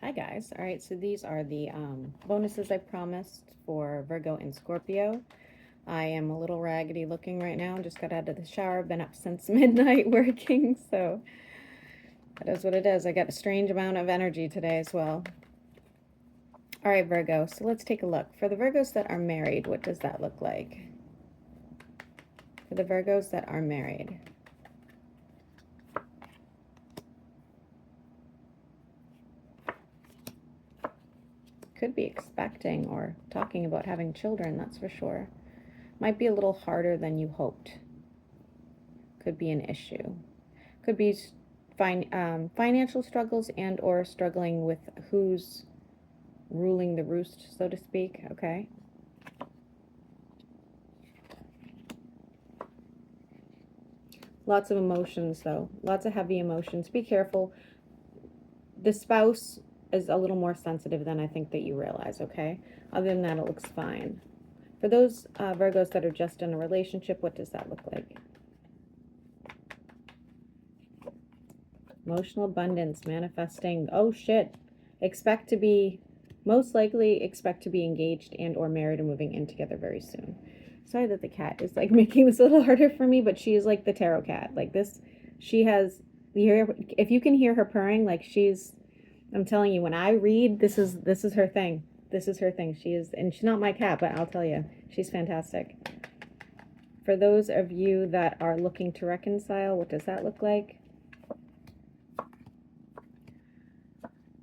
Hi guys. All right, so these are the bonuses I promised for Virgo and Scorpio. I am a little raggedy looking right now. Just got out of the shower. Been up since midnight working, so that is what it is. I got a strange amount of energy today as well. All right, Virgo. So let's take a look. For the Virgos that are married, what does that look like? For the Virgos that are married. Could be expecting or talking about having children, that's for sure. Might be a little harder than you hoped. Could be an issue. Could be financial struggles and or struggling with who's ruling the roost, so to speak. Okay. Lots of emotions, though. Lots of heavy emotions. Be careful. The spouse is a little more sensitive than I think that you realize, okay? Other than that, it looks fine. For those Virgos that are just in a relationship, what does that look like? Emotional abundance, manifesting. Oh, shit. Expect to be, most likely expect to be engaged and or married and moving in together very soon. Sorry that the cat is like making this a little harder for me, but she is like the tarot cat. Like this, she has, if you can hear her purring, like I'm telling you, when I read, this is her thing. This is her thing. She is, and she's not my cat, but I'll tell you, she's fantastic. For those of you that are looking to reconcile, what does that look like?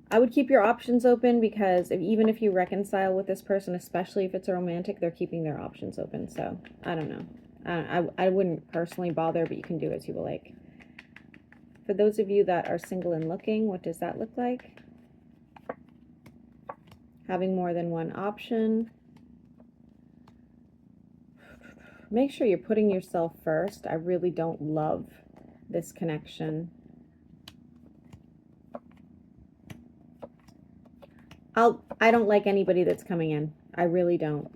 I would keep your options open because even if you reconcile with this person, especially if it's a romantic, they're keeping their options open. So I don't know. I wouldn't personally bother, but you can do as you like. For those of you that are single and looking, what does that look like? Having more than one option. Make sure you're putting yourself first. I really don't love this connection. I don't like anybody that's coming in. I really don't.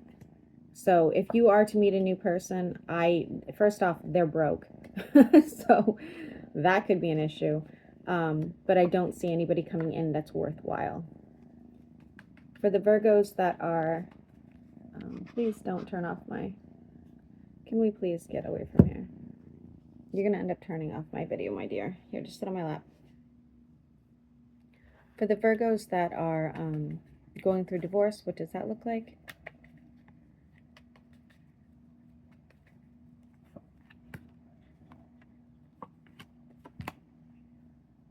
So if you are to meet a new person, first off, they're broke. So that could be an issue. But I don't see anybody coming in that's worthwhile. For the Virgos that are, please don't turn off my, can we please get away from here? You're going to end up turning off my video, my dear. Here, just sit on my lap. For the Virgos that are going through divorce, what does that look like?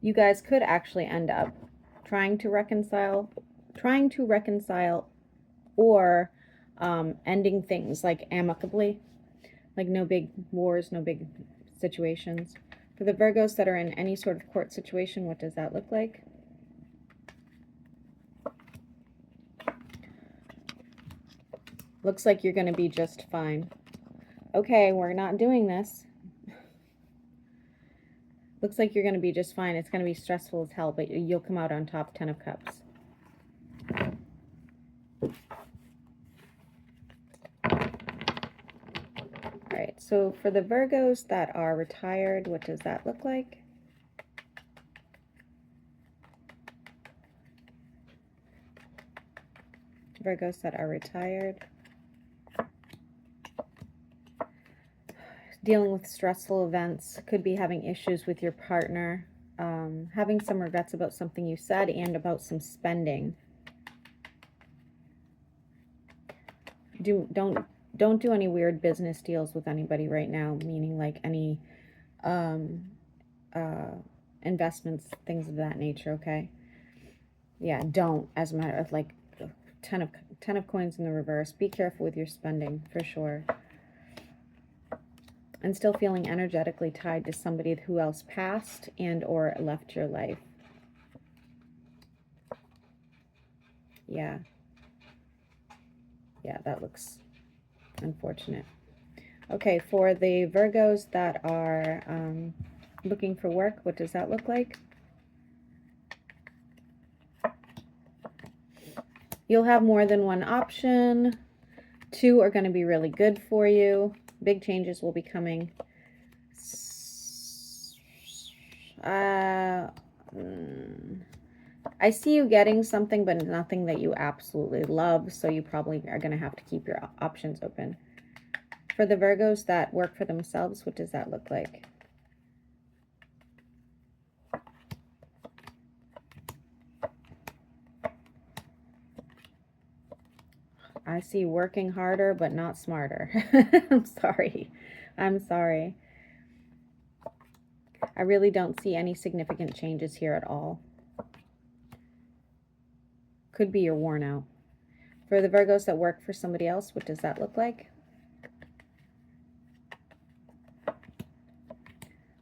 You guys could actually end up trying to reconcile or ending things like amicably, like no big wars, no big situations. For the Virgos that are in any sort of court situation, what does that look like? Looks like you're going to be just fine. Okay, we're not doing this. Looks like you're going to be just fine. It's going to be stressful as hell, but you'll come out on top. 10 of Cups. All right, so for the Virgos that are retired, what does that look like? Virgos that are retired. Dealing with stressful events, could be having issues with your partner, having some regrets about something you said and about some spending. Don't do any weird business deals with anybody right now, meaning like any investments, things of that nature, okay? Yeah, don't, as a matter of like 10 of coins in the reverse. Be careful with your spending for sure. And still feeling energetically tied to somebody who else passed and or left your life. Yeah, that looks unfortunate. Okay, for the Virgos that are looking for work, what does that look like? You'll have more than one option. 2 are going to be really good for you. Big changes will be coming. I see you getting something, but nothing that you absolutely love, so you probably are going to have to keep your options open. For the Virgos that work for themselves, what does that look like? I see working harder, but not smarter. I'm sorry. I'm sorry. I really don't see any significant changes here at all. Could be you're worn out. For the Virgos that work for somebody else, what does that look like?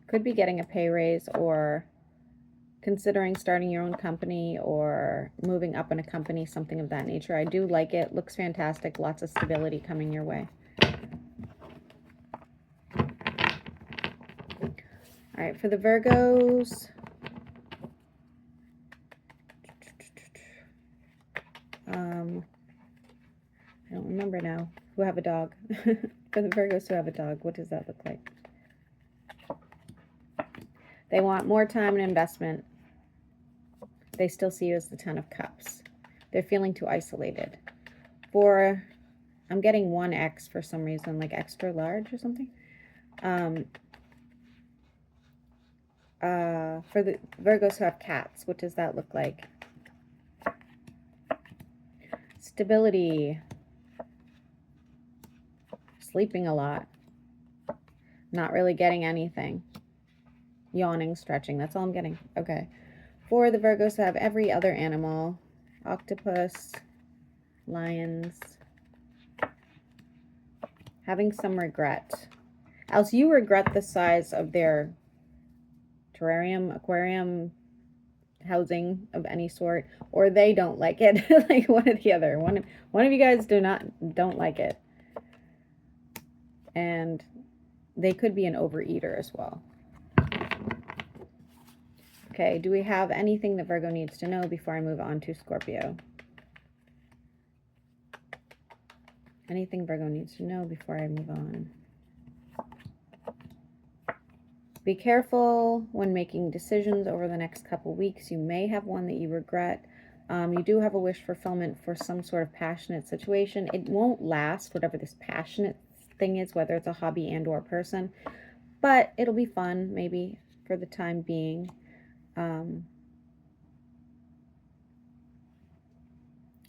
Could be getting a pay raise or considering starting your own company or moving up in a company, something of that nature. I do like it. Looks fantastic. Lots of stability coming your way. All right, for the Virgos, I don't remember now, who have a dog. For the Virgos who have a dog, what does that look like? They want more time and investment. They still see you as the Ten of Cups. They're feeling too isolated. I'm getting 1X for some reason, like extra large or something. For the Virgos who have cats, what does that look like? Stability. Sleeping a lot. Not really getting anything. Yawning, stretching. That's all I'm getting. Okay. For the Virgos who have every other animal. Octopus. Lions. Having some regret. Else you regret the size of their terrarium, aquarium, housing of any sort, or they don't like it. Like one or the other. One of you guys don't like it. And they could be an overeater as well. Okay, do we have anything that Virgo needs to know before I move on to Scorpio? Anything Virgo needs to know before I move on? Be careful when making decisions over the next couple weeks. You may have one that you regret. You do have a wish fulfillment for some sort of passionate situation. It won't last, whatever this passionate thing is, whether it's a hobby and or a person. But it'll be fun, maybe, for the time being.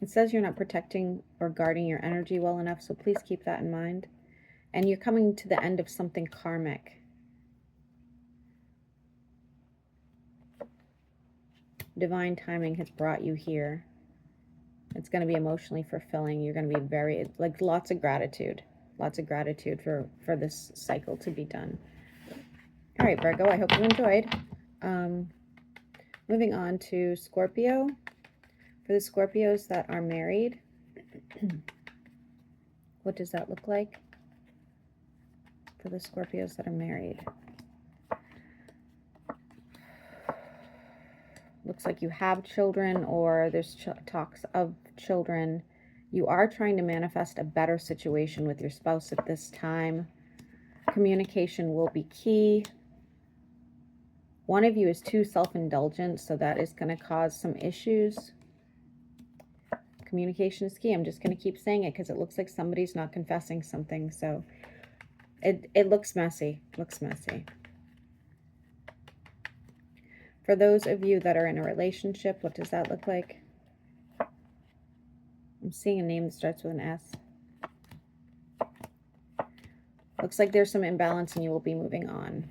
It says you're not protecting or guarding your energy well enough, so please keep that in mind. And you're coming to the end of something karmic. Divine timing has brought you here. It's going to be emotionally fulfilling. You're going to be like lots of gratitude for this cycle to be done. All right, Virgo, I hope you enjoyed. Moving on to Scorpio. For the Scorpios that are married, what does that look like? For the Scorpios that are married. Looks like you have children or there's talks of children. You are trying to manifest a better situation with your spouse at this time. Communication will be key. One of you is too self-indulgent, so that is going to cause some issues. Communication is key. I'm just going to keep saying it because it looks like somebody's not confessing something. So it looks messy. Looks messy. For those of you that are in a relationship, what does that look like? I'm seeing a name that starts with an S. Looks like there's some imbalance and you will be moving on.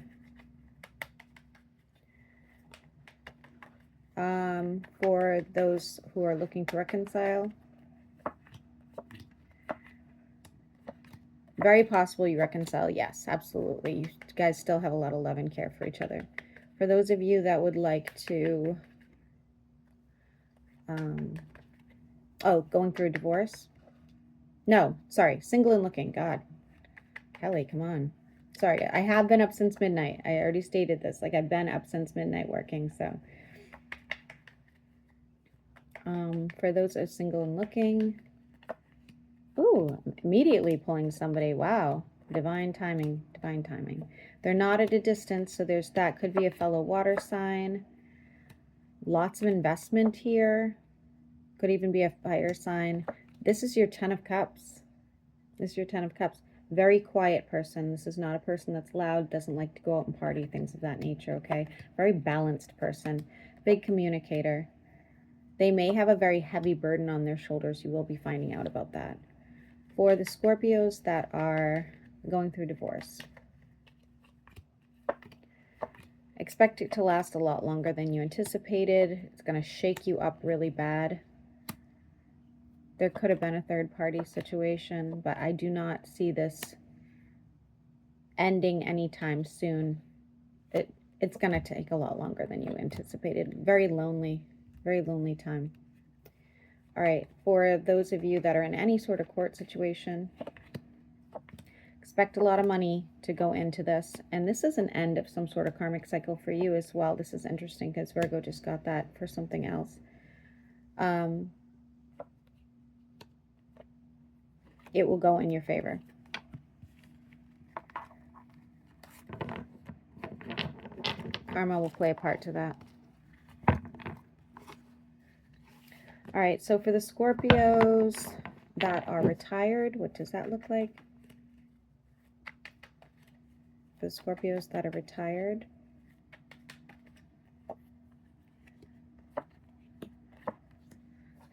For those who are looking to reconcile, very possible you reconcile. Yes, absolutely. You guys still have a lot of love and care for each other. For those of you that would like to, going through a divorce. No, sorry, single and looking. God, Kelly, come on. Sorry, I have been up since midnight. I already stated this. Like, I've been up since midnight working, so. For those that are single and looking. Ooh, immediately pulling somebody. Wow. Divine timing. Divine timing. They're not at a distance, so there's that. Could be a fellow water sign. Lots of investment here. Could even be a fire sign. This is your 10 of Cups. This is your 10 of Cups. Very quiet person. This is not a person that's loud, doesn't like to go out and party, things of that nature, okay? Very balanced person. Big communicator. They may have a very heavy burden on their shoulders. You will be finding out about that. For the Scorpios that are going through divorce, expect it to last a lot longer than you anticipated. It's going to shake you up really bad. There could have been a third-party situation, but I do not see this ending anytime soon. It's going to take a lot longer than you anticipated. Very lonely time. All right, for those of you that are in any sort of court situation, expect a lot of money to go into this. And this is an end of some sort of karmic cycle for you as well. This is interesting because Virgo just got that for something else. It will go in your favor. Karma will play a part to that. All right, so for the Scorpios that are retired, what does that look like? For the Scorpios that are retired,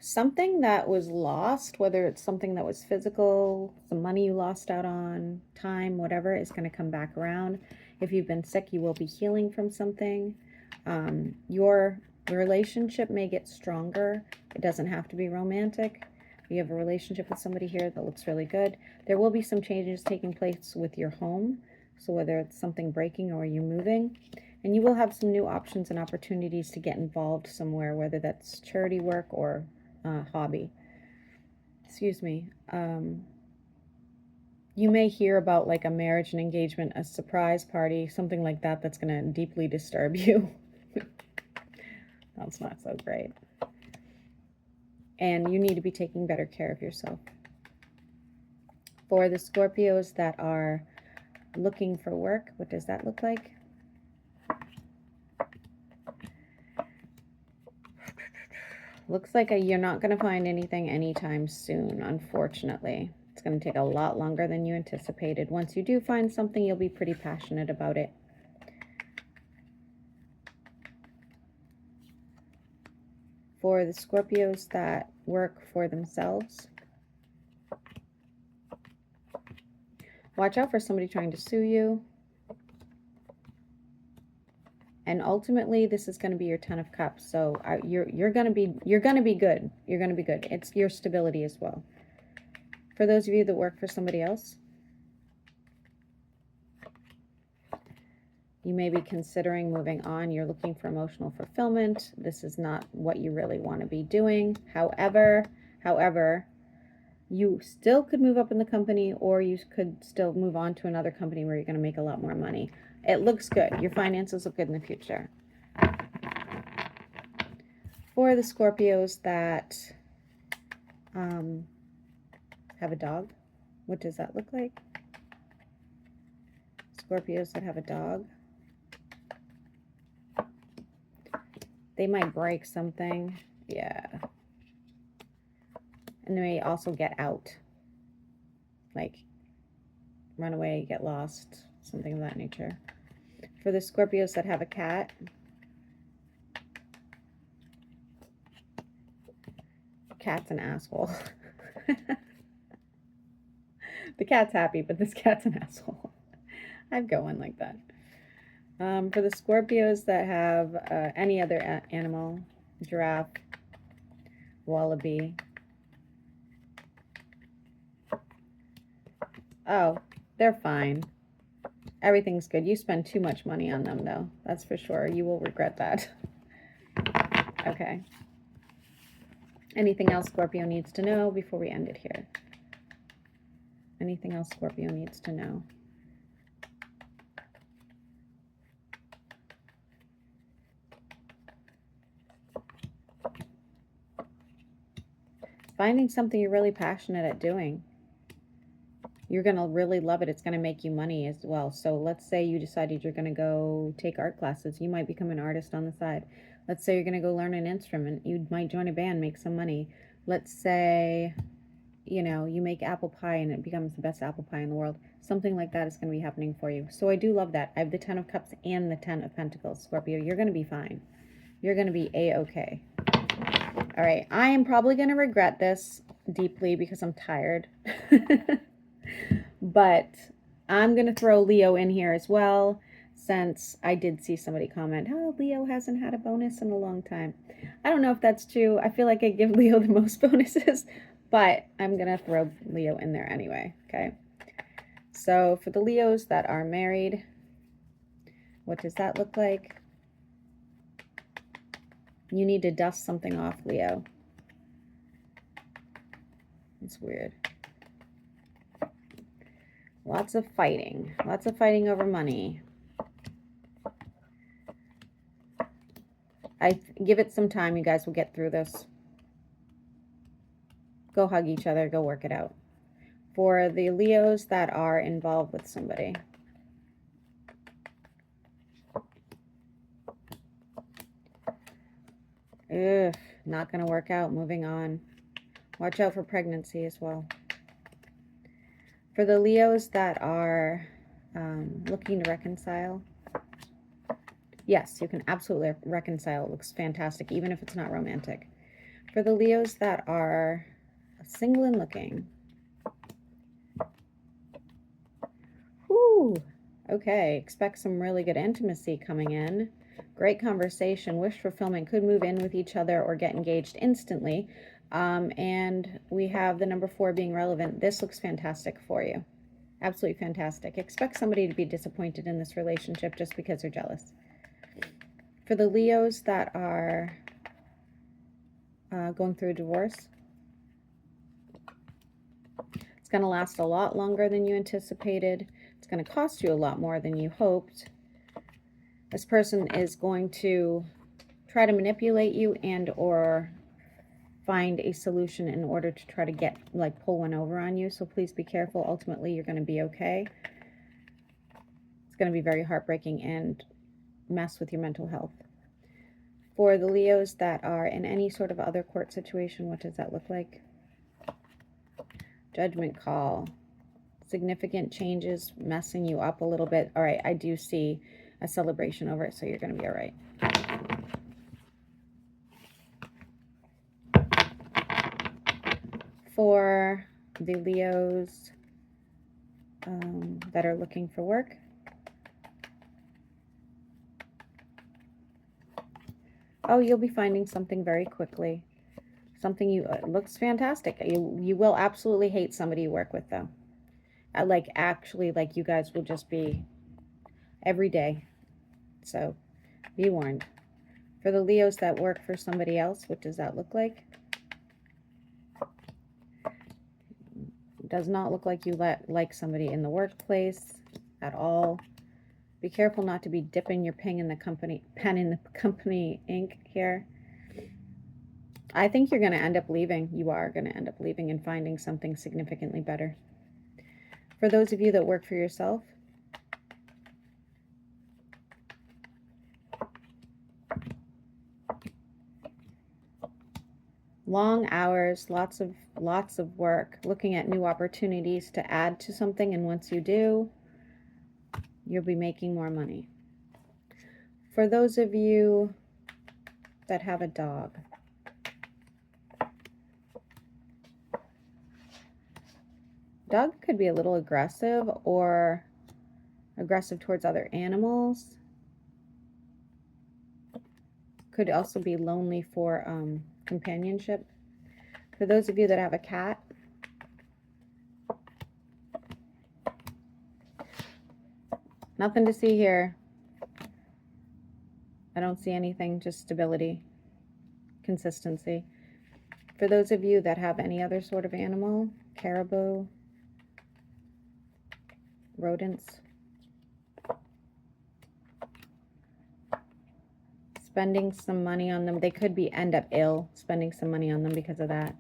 something that was lost, whether it's something that was physical, some money you lost out on, time, whatever, is going to come back around. If you've been sick, you will be healing from something. Your relationship may get stronger. It doesn't have to be romantic. You have a relationship with somebody here that looks really good. There will be some changes taking place with your home. So whether it's something breaking or you moving, and you will have some new options and opportunities to get involved somewhere, whether that's charity work or hobby. Excuse me. You may hear about like a marriage and engagement, a surprise party, something like that that's going to deeply disturb you. That's not so great. And you need to be taking better care of yourself. For the Scorpios that are looking for work, what does that look like? Looks like you're not going to find anything anytime soon, unfortunately. It's going to take a lot longer than you anticipated. Once you do find something, you'll be pretty passionate about it. For the Scorpios that work for themselves, watch out for somebody trying to sue you. And ultimately, this is going to be your 10 of Cups. So you're going to be good. You're going to be good. It's your stability as well. For those of you that work for somebody else, you may be considering moving on. You're looking for emotional fulfillment. This is not what you really want to be doing. However, you still could move up in the company, or you could still move on to another company where you're going to make a lot more money. It looks good. Your finances look good in the future. For the Scorpios that have a dog, what does that look like? Scorpios that have a dog, they might break something. Yeah. And they may also get out. Like run away, get lost, something of that nature. For the Scorpios that have a cat, cat's an asshole. The cat's happy, but this cat's an asshole. I'd go in like that. For the Scorpios that have any other animal, giraffe, wallaby. Oh, they're fine. Everything's good. You spend too much money on them, though. That's for sure. You will regret that. Okay. Anything else Scorpio needs to know before we end it here? Anything else Scorpio needs to know? Finding something you're really passionate at doing. You're going to really love it. It's going to make you money as well. So let's say you decided you're going to go take art classes. You might become an artist on the side. Let's say you're going to go learn an instrument. You might join a band, make some money. Let's say, you know, you make apple pie and it becomes the best apple pie in the world. Something like that is going to be happening for you. So I do love that. I have the 10 of Cups and the 10 of Pentacles, Scorpio. You're going to be fine. You're going to be A-okay. All right. I am probably going to regret this deeply because I'm tired. But I'm going to throw Leo in here as well, since I did see somebody comment, oh, Leo hasn't had a bonus in a long time. I don't know if that's true. I feel like I give Leo the most bonuses, but I'm going to throw Leo in there anyway, okay? So for the Leos that are married, what does that look like? You need to dust something off, Leo. It's weird. Lots of fighting over money. I give it some time. You guys will get through this. Go hug each other. Go work it out. For the Leos that are involved with somebody. Ugh, not going to work out. Moving on. Watch out for pregnancy as well. For the Leos that are looking to reconcile. Yes, you can absolutely reconcile. It looks fantastic, even if it's not romantic. For the Leos that are single and looking. Whew. Okay, expect some really good intimacy coming in. Great conversation. Wish fulfillment. Could move in with each other or get engaged instantly. And we have the number 4 being relevant. This looks fantastic for you. Absolutely fantastic. Expect somebody to be disappointed in this relationship just because they're jealous. For the Leos that are going through a divorce, it's going to last a lot longer than you anticipated. It's going to cost you a lot more than you hoped. This person is going to try to manipulate you and or find a solution in order to try to get, like, pull one over on you. So please be careful. Ultimately, you're going to be okay. It's going to be very heartbreaking and mess with your mental health. For the Leos that are in any sort of other court situation, what does that look like? Judgment call. Significant changes messing you up a little bit. All right, I do see a celebration over it, so you're going to be all right. For the Leos that are looking for work, oh, you'll be finding something very quickly. Something you looks fantastic. You will absolutely hate somebody you work with, though. Like, actually, like, you guys will just be every day. So be warned. For the Leos that work for somebody else, what does that look like? It does not look like you like somebody in the workplace at all. Be careful not to be dipping your pen in the company ink here. I think you're going to end up leaving. You are going to end up leaving and finding something significantly better. For those of you that work for yourself, long hours, lots of work, looking at new opportunities to add to something, and once you do, you'll be making more money. For those of you that have a dog, dog could be a little aggressive or aggressive towards other animals. Could also be lonely for companionship. For those of you that have a cat, nothing to see here. I don't see anything, just stability, consistency. For those of you that have any other sort of animal, caribou, rodents, spending some money on them. They could end up ill, spending some money on them because of that.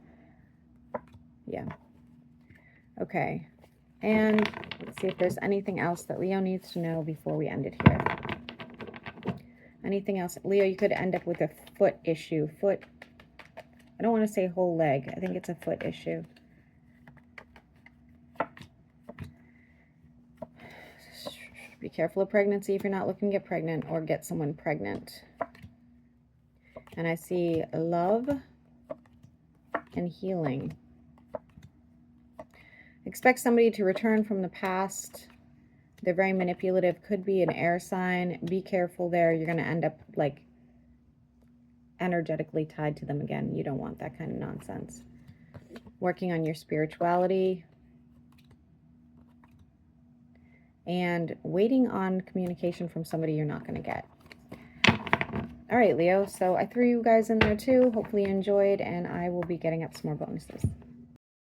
Yeah. Okay. And let's see if there's anything else that Leo needs to know before we end it here. Anything else? Leo, you could end up with a foot issue. Foot. I don't want to say whole leg. I think it's a foot issue. Be careful of pregnancy if you're not looking to get pregnant or get someone pregnant. And I see love and healing. Expect somebody to return from the past. They're very manipulative. Could be an air sign. Be careful there. You're going to end up like energetically tied to them again. You don't want that kind of nonsense. Working on your spirituality. And waiting on communication from somebody you're not going to get. All right, Leo. So I threw you guys in there too. Hopefully you enjoyed, and I will be getting up some more bonuses.